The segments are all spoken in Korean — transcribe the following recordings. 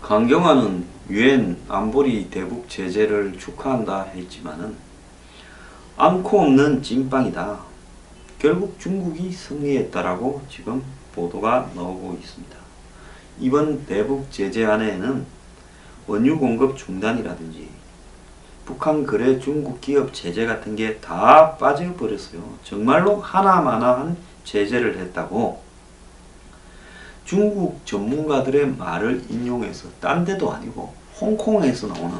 강경화는 유엔 안보리 대북 제재를 축하한다 했지만은 않고 없는 찐빵이다. 결국 중국이 승리했다라고 지금 보도가 나오고 있습니다. 이번 대북 제재안에는 원유 공급 중단이라든지 북한 거래 중국 기업 제재 같은 게 다 빠져버렸어요. 정말로 하나마나한 제재를 했다고 중국 전문가들의 말을 인용해서 딴 데도 아니고 홍콩에서 나오는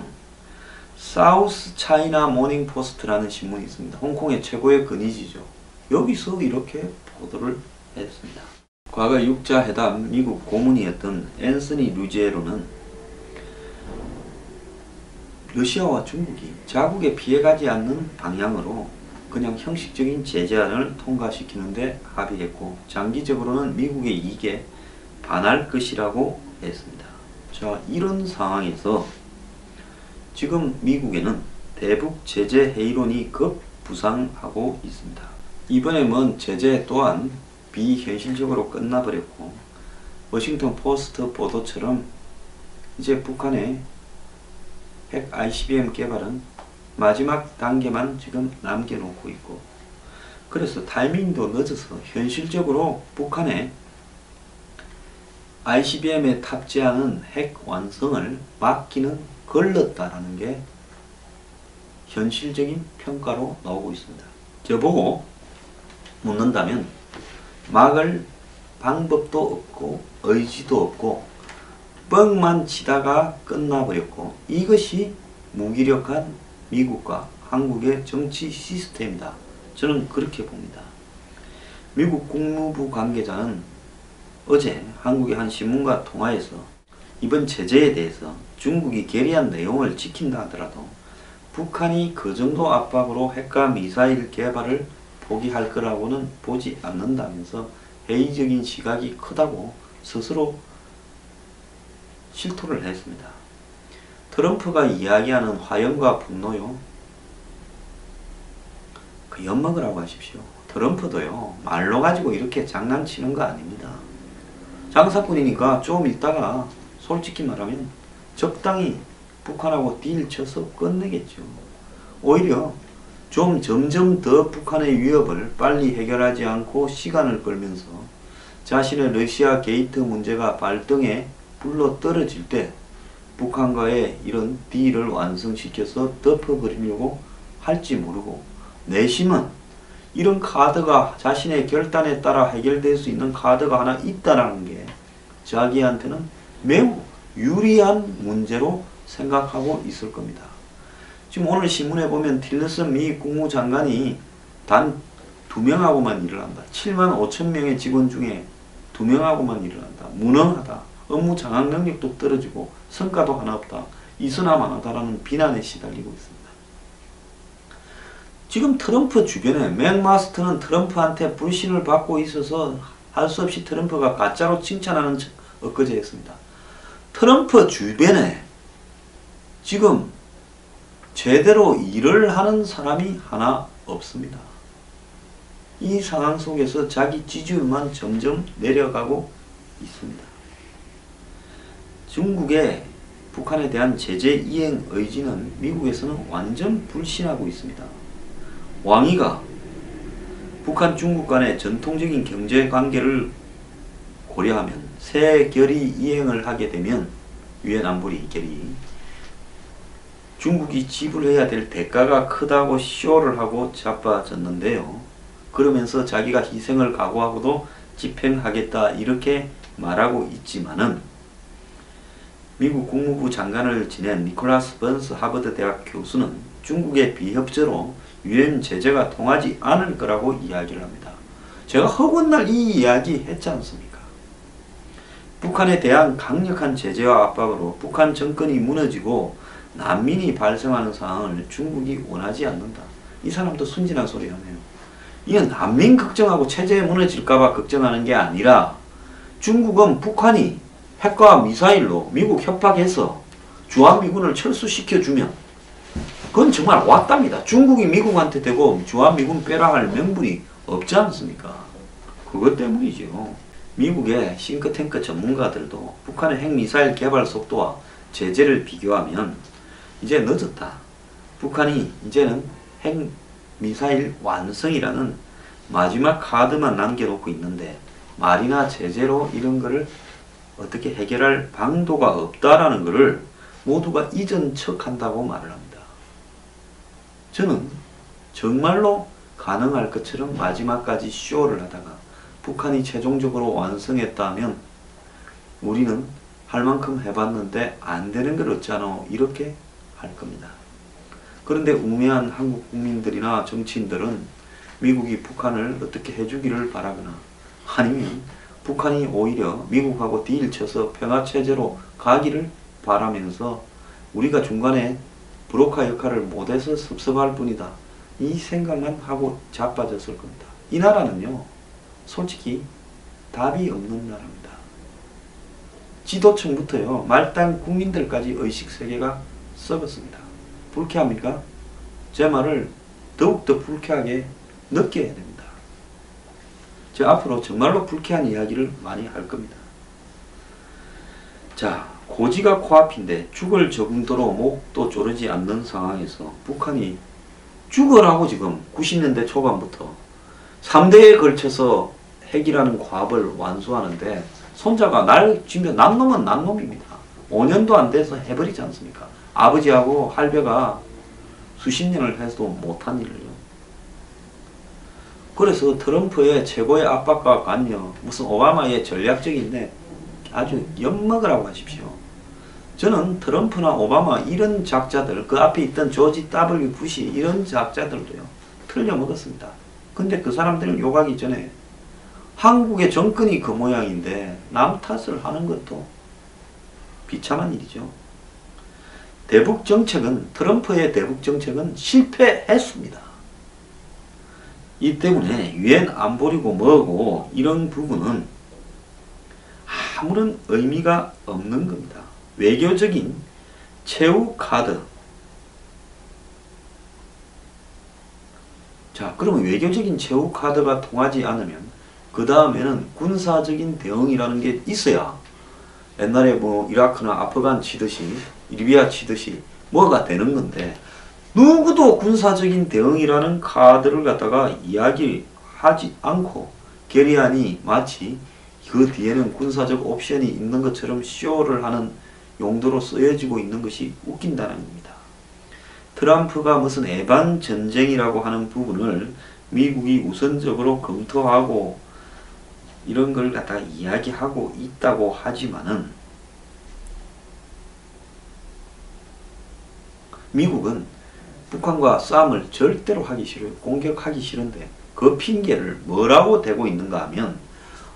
사우스 차이나 모닝 포스트라는 신문이 있습니다. 홍콩의 최고의 근위지죠. 여기서 이렇게 보도를 했습니다. 과거 6자 회담 미국 고문이었던 앤서니 루지에로는 러시아와 중국이 자국에 피해가지 않는 방향으로 그냥 형식적인 제재안을 통과시키는데 합의했고 장기적으로는 미국의 이익에 반할 것이라고 했습니다. 자, 이런 상황에서 지금 미국에는 대북 제재 회의론이 급부상하고 있습니다. 이번에 뭔 제재 또한 비현실적으로 끝나버렸고 워싱턴 포스트 보도처럼 이제 북한의 핵 ICBM 개발은 마지막 단계만 지금 남겨놓고 있고 그래서 타이밍도 늦어서 현실적으로 북한의 ICBM에 탑재하는 핵 완성을 막기는 걸렸다라는 게 현실적인 평가로 나오고 있습니다. 저보고 묻는다면 막을 방법도 없고 의지도 없고 뻥만 치다가 끝나버렸고 이것이 무기력한 미국과 한국의 정치 시스템이다. 저는 그렇게 봅니다. 미국 국무부 관계자는 어제 한국의 한 신문과 통화에서 이번 제재에 대해서 중국이 결의한 내용을 지킨다 하더라도 북한이 그 정도 압박으로 핵과 미사일 개발을 포기할 거라고는 보지 않는다면서 회의적인 시각이 크다고 스스로 실토를 했습니다. 트럼프가 이야기하는 화염과 분노요. 그 엿먹으라고 하십시오. 트럼프도요. 말로 가지고 이렇게 장난치는 거 아닙니다. 장사꾼이니까 좀 있다가 솔직히 말하면 적당히 북한하고 딜 쳐서 끝내겠죠. 오히려 좀 점점 더 북한의 위협을 빨리 해결하지 않고 시간을 끌면서 자신의 러시아 게이트 문제가 발등에 불러 떨어질 때 북한과의 이런 딜을 완성시켜서 덮어버리려고 할지 모르고 내심은 이런 카드가 자신의 결단에 따라 해결될 수 있는 카드가 하나 있다는 게 자기한테는 매우 유리한 문제로 생각하고 있을 겁니다. 지금 오늘 신문에 보면 틸러슨 미 국무장관이 단 2명하고만 일을 한다. 7만 5천 명의 직원 중에 2명하고만 일을 한다. 무능하다. 업무 장악 능력도 떨어지고 성과도 하나 없다. 이서나만하다라는 비난에 시달리고 있습니다. 지금 트럼프 주변에 맥마스터는 트럼프한테 불신을 받고 있어서 할 수 없이 트럼프가 가짜로 칭찬하는 엊그제 했습니다. 트럼프 주변에 지금 제대로 일을 하는 사람이 하나 없습니다. 이 상황 속에서 자기 지지율만 점점 내려가고 있습니다. 중국의 북한에 대한 제재 이행 의지는 미국에서는 완전 불신하고 있습니다. 왕이가 북한 중국 간의 전통적인 경제 관계를 고려하면 새 결의 이행을 하게 되면 유엔 안보리 결의 중국이 지불해야 될 대가가 크다고 쇼를 하고 자빠졌는데요. 그러면서 자기가 희생을 각오하고도 집행하겠다 이렇게 말하고 있지만은 미국 국무부 장관을 지낸 니콜라스 번스 하버드 대학 교수는 중국의 비협조로 유엔 제재가 통하지 않을 거라고 이야기를 합니다. 제가 허군날 이 이야기 했지 않습니까? 북한에 대한 강력한 제재와 압박으로 북한 정권이 무너지고 난민이 발생하는 상황을 중국이 원하지 않는다. 이 사람도 순진한 소리 하네요. 이건 난민 걱정하고 체제 무너질까봐 걱정하는 게 아니라 중국은 북한이 핵과 미사일로 미국 협박해서 주한미군을 철수시켜주면 그건 정말 왔답니다. 중국이 미국한테 대고 주한미군 빼라 할 명분이 없지 않습니까? 그것 때문이죠. 미국의 싱크탱크 전문가들도 북한의 핵미사일 개발 속도와 제재를 비교하면 이제 늦었다. 북한이 이제는 핵미사일 완성이라는 마지막 카드만 남겨놓고 있는데 말이나 제재로 이런 거를 어떻게 해결할 방도가 없다라는 것을 모두가 잊은 척한다고 말을 합니다. 저는 정말로 가능할 것처럼 마지막까지 쇼를 하다가 북한이 최종적으로 완성했다면 우리는 할 만큼 해봤는데 안 되는 걸 어쩌노 이렇게 할 겁니다. 그런데 우매한 한국 국민들이나 정치인들은 미국이 북한을 어떻게 해주기를 바라거나 아니면 북한이 오히려 미국하고 딜 쳐서 평화체제로 가기를 바라면서 우리가 중간에 브로커 역할을 못해서 섭섭할 뿐이다. 이 생각만 하고 자빠졌을 겁니다. 이 나라는요, 솔직히 답이 없는 나라입니다. 지도층부터요, 말단 국민들까지 의식세계가 썩었습니다. 불쾌합니까? 제 말을 더욱더 불쾌하게 느껴야 됩니다. 제가 앞으로 정말로 불쾌한 이야기를 많이 할 겁니다. 자, 고지가 코앞인데 죽을 정도로 목도 조르지 않는 상황에서 북한이 죽으라고 지금 90년대 초반부터 3대에 걸쳐서 핵이라는 과업을 완수하는데 손자가 날 쥐면 남놈은 남놈입니다. 5년도 안 돼서 해버리지 않습니까? 아버지하고 할배가 수십 년을 해도 못한 일을요. 그래서 트럼프의 최고의 압박과 관여, 무슨 오바마의 전략적인데 아주 엿먹으라고 하십시오. 저는 트럼프나 오바마 이런 작자들, 그 앞에 있던 조지 W 부시 이런 작자들도요, 틀려먹었습니다. 근데 그 사람들을 욕하기 전에 한국의 정권이 그 모양인데 남 탓을 하는 것도 비참한 일이죠. 대북 정책은, 트럼프의 대북 정책은 실패했습니다. 이 때문에 유엔 안보리고 뭐고 이런 부분은 아무런 의미가 없는 겁니다. 외교적인 최후 카드. 자, 그러면 외교적인 최후 카드가 통하지 않으면 그 다음에는 군사적인 대응이라는 게 있어야 옛날에 뭐 이라크나 아프간 치듯이 리비아 치듯이 뭐가 되는 건데 누구도 군사적인 대응이라는 카드를 갖다가 이야기하지 않고 결의안이 마치 그 뒤에는 군사적 옵션이 있는 것처럼 쇼를 하는 용도로 쓰여지고 있는 것이 웃긴다는 겁니다. 트럼프가 무슨 애반 전쟁이라고 하는 부분을 미국이 우선적으로 검토하고 이런 걸 갖다가 이야기하고 있다고 하지만은 미국은 북한과 싸움을 절대로 하기 싫어요. 공격하기 싫은데 그 핑계를 뭐라고 대고 있는가 하면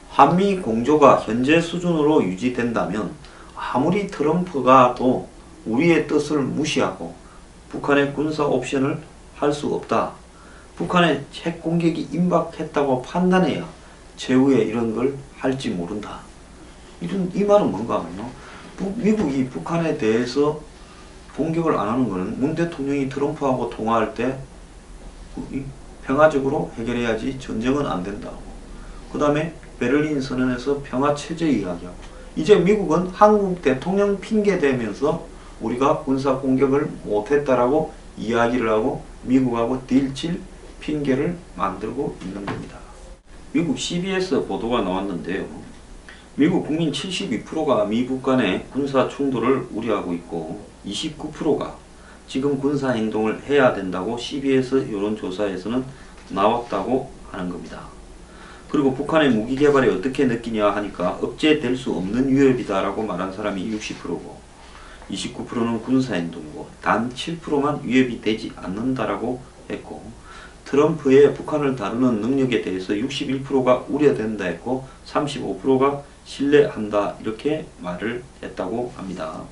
한미 공조가 현재 수준으로 유지된다면 아무리 트럼프가 또 우리의 뜻을 무시하고 북한의 군사 옵션을 할 수 없다. 북한의 핵 공격이 임박했다고 판단해야 최후에 이런 걸 할지 모른다. 이 말은 뭔가 하면요. 미국이 북한에 대해서 공격을 안 하는 것은 문 대통령이 트럼프하고 통화할 때 평화적으로 해결해야지 전쟁은 안 된다고. 그 다음에 베를린 선언에서 평화체제 이야기하고 이제 미국은 한국 대통령 핑계 대면서 우리가 군사 공격을 못했다라고 이야기를 하고 미국하고 딜칠 핑계를 만들고 있는 겁니다. 미국 CBS 보도가 나왔는데요. 미국 국민 72%가 미북 간의 군사 충돌을 우려하고 있고 29%가 지금 군사 행동을 해야 된다고 CBS 여론조사에서는 나왔다고 하는 겁니다. 그리고 북한의 무기 개발에 어떻게 느끼냐 하니까 억제될 수 없는 위협이다 라고 말한 사람이 60%고 29%는 군사 행동이고 단 7%만 위협이 되지 않는다라고 했고 트럼프의 북한을 다루는 능력에 대해서 61%가 우려된다 했고 35%가 신뢰한다 이렇게 말을 했다고 합니다.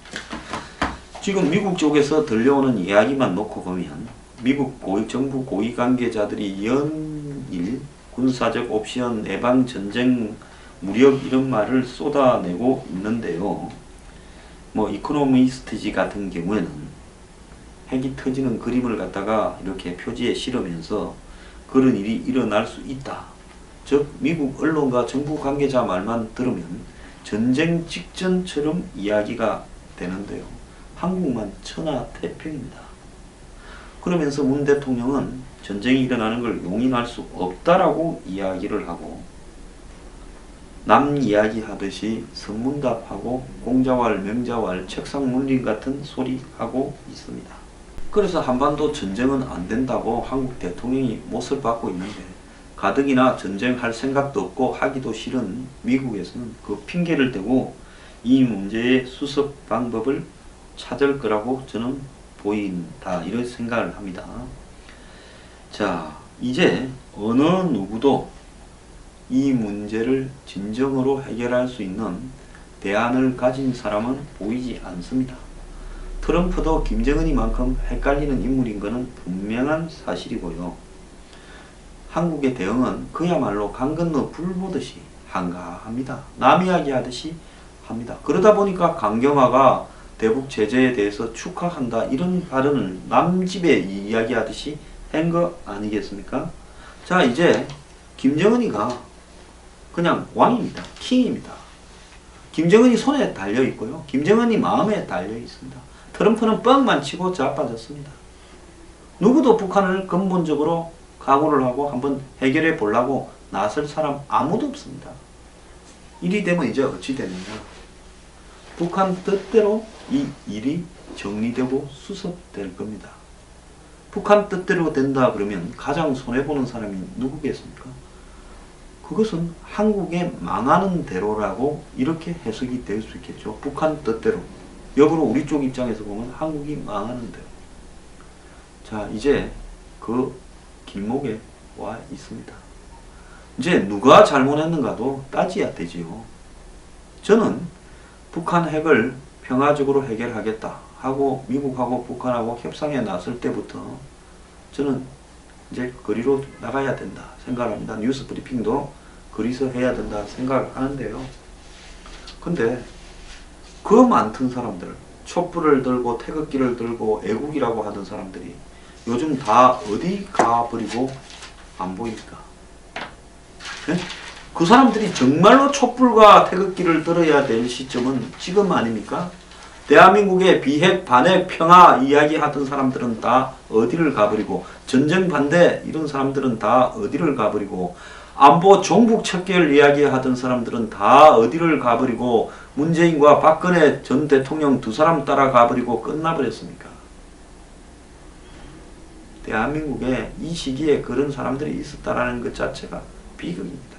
지금 미국 쪽에서 들려오는 이야기만 놓고 보면 미국 정부 고위 관계자들이 연일 군사적 옵션, 예방, 전쟁, 무력 이런 말을 쏟아내고 있는데요. 뭐 이코노미스트지 같은 경우에는 핵이 터지는 그림을 갖다가 이렇게 표지에 실으면서 그런 일이 일어날 수 있다. 즉 미국 언론과 정부 관계자 말만 들으면 전쟁 직전처럼 이야기가 되는데요. 한국만 천하태평입니다. 그러면서 문 대통령은 전쟁이 일어나는 걸 용인할 수 없다라고 이야기를 하고 남 이야기하듯이 선문답하고 공자왈, 명자왈, 책상물림 같은 소리 하고 있습니다. 그래서 한반도 전쟁은 안 된다고 한국 대통령이 못을 받고 있는데 가뜩이나 전쟁할 생각도 없고 하기도 싫은 미국에서는 그 핑계를 대고 이 문제의 수습 방법을 찾을 거라고 저는 보인다 이런 생각을 합니다. 자, 이제 어느 누구도 이 문제를 진정으로 해결할 수 있는 대안을 가진 사람은 보이지 않습니다. 트럼프도 김정은이만큼 헷갈리는 인물인 것은 분명한 사실이고요. 한국의 대응은 그야말로 강 건너 불 보듯이 한가합니다. 남 이야기하듯이 합니다. 그러다 보니까 강경화가 대북 제재에 대해서 축하한다 이런 발언을 남집에 이야기하듯이 한 거 아니겠습니까? 자, 이제 김정은이가 그냥 왕입니다. 킹입니다. 김정은이 손에 달려 있고요. 김정은이 마음에 달려 있습니다. 트럼프는 뻥만 치고 자빠졌습니다. 누구도 북한을 근본적으로 각오를 하고 한번 해결해 보려고 나설 사람 아무도 없습니다. 이리 되면 이제 어찌 되느냐. 북한 뜻대로 이 일이 정리되고 수습될 겁니다. 북한 뜻대로 된다 그러면 가장 손해보는 사람이 누구겠습니까? 그것은 한국의 망하는 대로라고 이렇게 해석이 될 수 있겠죠. 북한 뜻대로. 역으로 우리 쪽 입장에서 보면 한국이 망하는 대로. 자, 이제 그 길목에 와 있습니다. 이제 누가 잘못했는가도 따져야 되지요. 저는 북한 핵을 평화적으로 해결하겠다 하고 미국하고 북한하고 협상에 나설 때부터 저는 이제 거리로 나가야 된다 생각합니다. 뉴스 브리핑도 거리서 해야 된다 생각하는데요. 근데 그 많던 사람들, 촛불을 들고 태극기를 들고 애국이라고 하던 사람들이 요즘 다 어디 가버리고 안 보입니까? 네? 그 사람들이 정말로 촛불과 태극기를 들어야 될 시점은 지금 아닙니까? 대한민국의 비핵, 반핵, 평화 이야기하던 사람들은 다 어디를 가버리고 전쟁 반대 이런 사람들은 다 어디를 가버리고 안보 종북 척결 이야기하던 사람들은 다 어디를 가버리고 문재인과 박근혜 전 대통령 두 사람 따라 가버리고 끝나버렸습니까? 대한민국에 이 시기에 그런 사람들이 있었다라는 것 자체가 비극입니다.